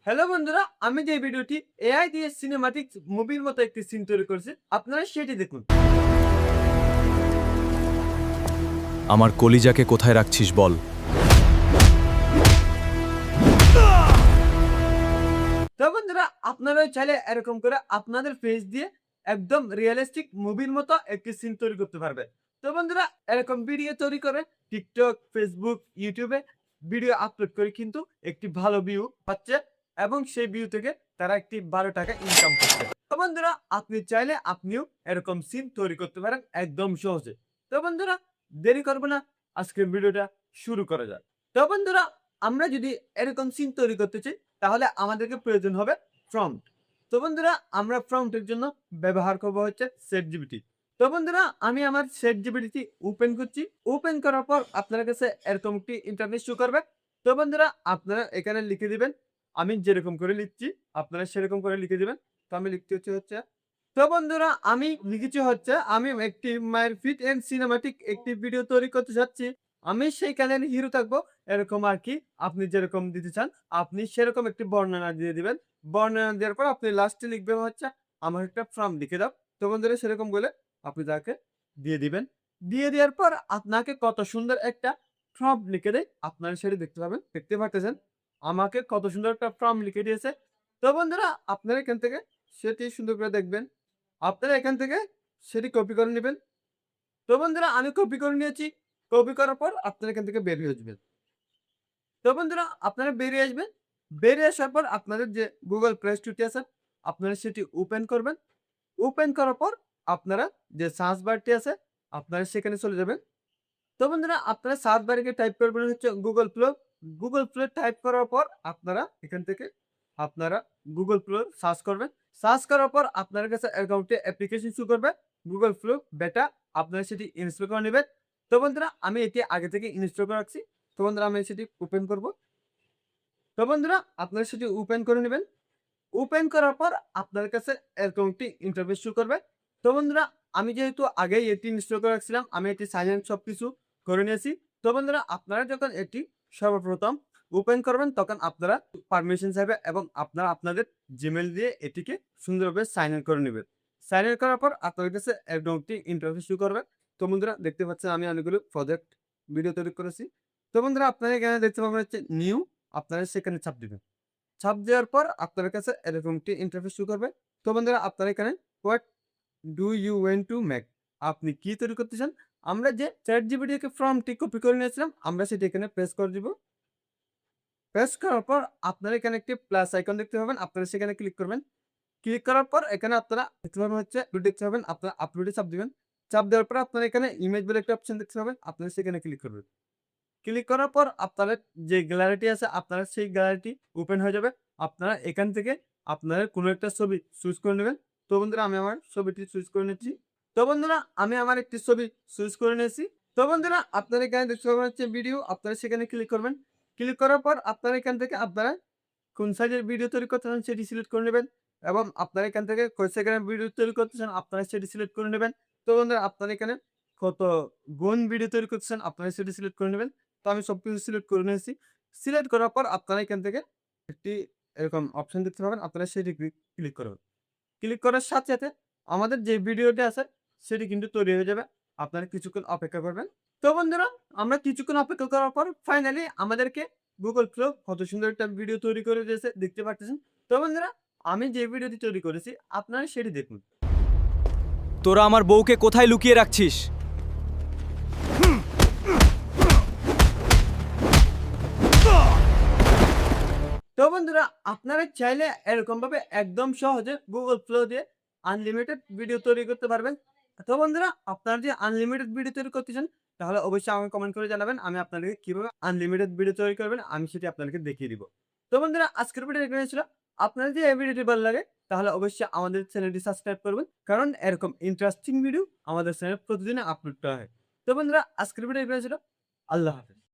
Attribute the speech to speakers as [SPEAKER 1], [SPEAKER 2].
[SPEAKER 1] Hello বন্ধুরা, আমি যে ভিডিওটি এআই দিয়ে সিনেমাটিক মুভির মতো একটি সিন তৈরি করেছি, আপনারা সেটি দেখুন।
[SPEAKER 2] আমার কলিজাকে কোথায় রাখছিস বল।
[SPEAKER 1] তো বন্ধুরা, আপনারাও চাইলে এরকম করে আপনাদের ফেস দিয়ে একদম রিয়েলিস্টিক মুভির মতো একটি সিন তৈরি করতে পারবে। তো বন্ধুরা, এরকম ভিডিও তৈরি করে টিকটক, ফেসবুক, ইউটিউবে ভিডিও আপলোড করে কিন্তু একটি ভালো ভিউ পাচ্ছে এবং সেই ভিউ থেকে তারা একটি ভালো টাকা ইনকাম করছে। তো বন্ধুরা, আপনি চাইলে আপনিও এরকম সিন তৈরি করতে পারেন একদম সহজে। তো বন্ধুরা, দেরি করবো না, আজকের ভিডিওটা শুরু করা যাক। তো বন্ধুরা, আমরা যদি এরকম সিন তৈরি করতে চাই তাহলে আমাদেরকে প্রয়োজন হবে প্রম্পট। তো বন্ধুরা, আমরা প্রম্পটের জন্য ব্যবহার করব হচ্ছে ChatGPT। তো বন্ধুরা, আমি আমার ChatGPT ওপেন করছি। ওপেন করার পর আপনার কাছে এরকম একটি ইন্টারফেস শো করবে। তো বন্ধুরা, আপনারা এখানে লিখে দিবেন, আমি যেরকম করে লিখছি আপনারা সেরকম করে লিখে দিবেন। তো আমি লিখতে হচ্ছে তো বন্ধুরা, আমি লিখেছি হচ্ছে আমি একটি মায়ের ফিট এন্ড সিনেমাটিক একটি ভিডিও তৈরি করতে যাচ্ছি। আমি সেইখানে হিরো থাকবো, এরকম আরকি। আপনি যেরকম দিতে চান, আপনি সেরকম একটি বর্ণনা দিয়ে দিবেন। বর্ণনা দেওয়ার পর আপনি লাস্টে লিখবেন হচ্ছে, "আমার একটা ফর্ম লিখে দাও।" তো বন্ধুরা, সেরকম বলে আপনি তাকে দিয়ে দিবেন। দিয়ে দেওয়ার পর আপনাকে কত সুন্দর একটা প্রম্পট লিখে দেয়। আপনারা সেটি দেখতে পাবেন। দেখতে পারতেছেন, আমাকে কত সুন্দর একটা প্রম্পট লিখে দিয়েছে। তো বন্ধুরা, আপনারা এখান থেকে সেটি সুন্দর করে দেখবেন। আপনারা এখান থেকে সেটি কপি করে নিবেন। তো বন্ধুরা, আমি কপি করে নিয়েছি। কপি করার পর আপনারা এখান থেকে বের হয়ে যাবেন। তো বন্ধুরা, আপনারা বেরিয়ে আসবেন। বেরিয়ে আসার পর আপনাদের যে Google Play Store টি আছে, আপনারা সেটি ওপেন করবেন। ওপেন করার পর আপনারা যে সার্চ বারটি আছে, আপনারা সেখানে চলে যাবেন। তো বন্ধুরা, আপনারা সার্চ বারে গিয়ে টাইপ করবেন হচ্ছে Google Flow। Google Flow type করার পর আপনারা এখান থেকে আপনারা Google Flow সার্চ করবেন। সার্চ করার পর আপনার কাছে এরকম একটি অ্যাপ্লিকেশন শো করবে Google Flow বেটা। আপনারা সেটি ইনস্টল করে নিবেন। তো বন্ধুরা, আমি এটি আগে থেকে ইনস্টল করে রাখছি। তো বন্ধুরা, আমি সেটি ওপেন করব। তো বন্ধুরা, আপনারা সেটি ওপেন করে নিবেন। ওপেন করার পর আপনার কাছে এরকম একটি ইন্টারফেস শো করবে। তো বন্ধুরা, আমি যেহেতু আগেই এটি ইনস্টল করে রাখছিলাম, আমি এটি সাইন ইন সবকিছু করে নিয়েছি। তো বন্ধুরা, আপনারা যখন এটি সর্বপ্রথম ওপেন করবেন তখন আপনারা পারমিশন চাইবে এবং আপনারা আপনাদের জিমেইল দিয়ে এটিকে সুন্দরভাবে সাইন ইন করে নিবেন। সাইন ইন করার পর আপনাদের কাছে এরকম একটি ইন্টারফেস শো করবে। তো বন্ধুরা, দেখতে পাচ্ছেন আমি অনেকগুলো প্রজেক্ট ভিডিও তৈরি করেছি। তো বন্ধুরা, আপনারা এখানে দেখতে পাবেন হচ্ছে নিউ, আপনারা সেখানে চাপ দিবেন। চাপ দেওয়ার পর আপনার কাছে এরকম একটি ইন্টারফেস শো করবে। তো বন্ধুরা, আপনারা এখানে what do you want to make, আপনি কি তৈরি করতে চান? আমরা যে ChatGPT থেকে ফর্মটি কপি করে নিয়েছিলাম, আমরা সেটি এখানে পেস্ট করে দিব। পেস্ট করার পর আপনারা এখানে একটি প্লাস আইকন দেখতে পাবেন। আপনারা সেখানে ক্লিক করবেন। ক্লিক করার পর এখানে আপনারা দেখতে পাবেন হচ্ছে আপলোড দেখতে পাবেন। আপনারা আপলোডে চাপ দিবেন। চাপ দেওয়ার পর আপনারা এখানে ইমেজ বলে একটা অপশন দেখতে পাবেন। আপনারা সেখানে ক্লিক করবেন। ক্লিক করার পর আপনাদের যে গ্যালারিটি আছে, আপনারা সেই গ্যালারিটি ওপেন হয়ে যাবে। আপনারা এখান থেকে আপনাদের কোনো একটা ছবি চুজ করে নেবেন। তো বন্ধুরা, আমি আমার ছবিটি চুজ করে নিচ্ছি। তো বন্ধুরা, আমি আমার একটি ছবি চুজ করে নিয়েছি। তো বন্ধুরা, আপনারা এখানে দেখতে পাবেন হচ্ছে ভিডিও, আপনারা সেখানে ক্লিক করবেন। ক্লিক করার পর আপনারা এখান থেকে আপনারা কোন সাইজের ভিডিও তৈরি করতে চান সেটি সিলেক্ট করে নেবেন এবং আপনারা এখান থেকে কয় সেকেন্ডের ভিডিও তৈরি করতে চান আপনারা সেটি সিলেক্ট করে নেবেন। তো বন্ধুরা, আপনারা এখানে কত গুণ ভিডিও তৈরি করতে চান আপনারা সেটি সিলেক্ট করে নেবেন। তো আমি সবকিছু সিলেক্ট করে নিয়েছি। সিলেক্ট করার পর আপনারা এখান থেকে একটি এরকম অপশন দেখতে পাবেন। আপনারা সেটি ক্লিক করবেন। ক্লিক করার সাথে, সাথে আমাদের যে ভিডিওটি আছে সেটি কিন্তু তৈরি হয়ে যাবে। আপনারা কিছুক্ষণ অপেক্ষা করবেন। তো বন্ধুরা, আমরা কিছুক্ষণ অপেক্ষা করার পর ফাইনালি আমাদেরকে Google Flow কত সুন্দর একটা ভিডিও তৈরি করে দিয়েছে, দেখতে পারতেছেন। তো বন্ধুরা, আমি যে ভিডিওটি তৈরি করেছি আপনারা সেটি দেখুন।
[SPEAKER 2] তোরা আমার বউকে কোথায় লুকিয়ে রাখছিস?
[SPEAKER 1] তো বন্ধুরা, আপনারা চাইলে এরকমভাবে একদম সহজে Google Flow দিয়ে আনলিমিটেড ভিডিও তৈরি করতে পারবেন। তো বন্ধুরা, আপনারা যদি আনলিমিটেড ভিডিও তৈরি করতে চান তাহলে অবশ্যই আমাকে কমেন্ট করে জানাবেন। আমি আপনাদেরকে কিভাবে আনলিমিটেড ভিডিও তৈরি করবেন আমি সেটি আপনাদেরকে দেখিয়ে দিব। তো বন্ধুরা, আজকের ভিডিও এখানে ছিল। আপনার যদি এই ভিডিওটি ভালো লাগে তাহলে অবশ্যই আমাদের চ্যানেলটি সাবস্ক্রাইব করবেন। কারণ এরকম ইন্টারেস্টিং ভিডিও আমাদের চ্যানেলে প্রতিদিন আপলোড করা হয়। তো বন্ধুরা, আজকের ভিডিও এখানে ছিল। আল্লাহ হাফেজ।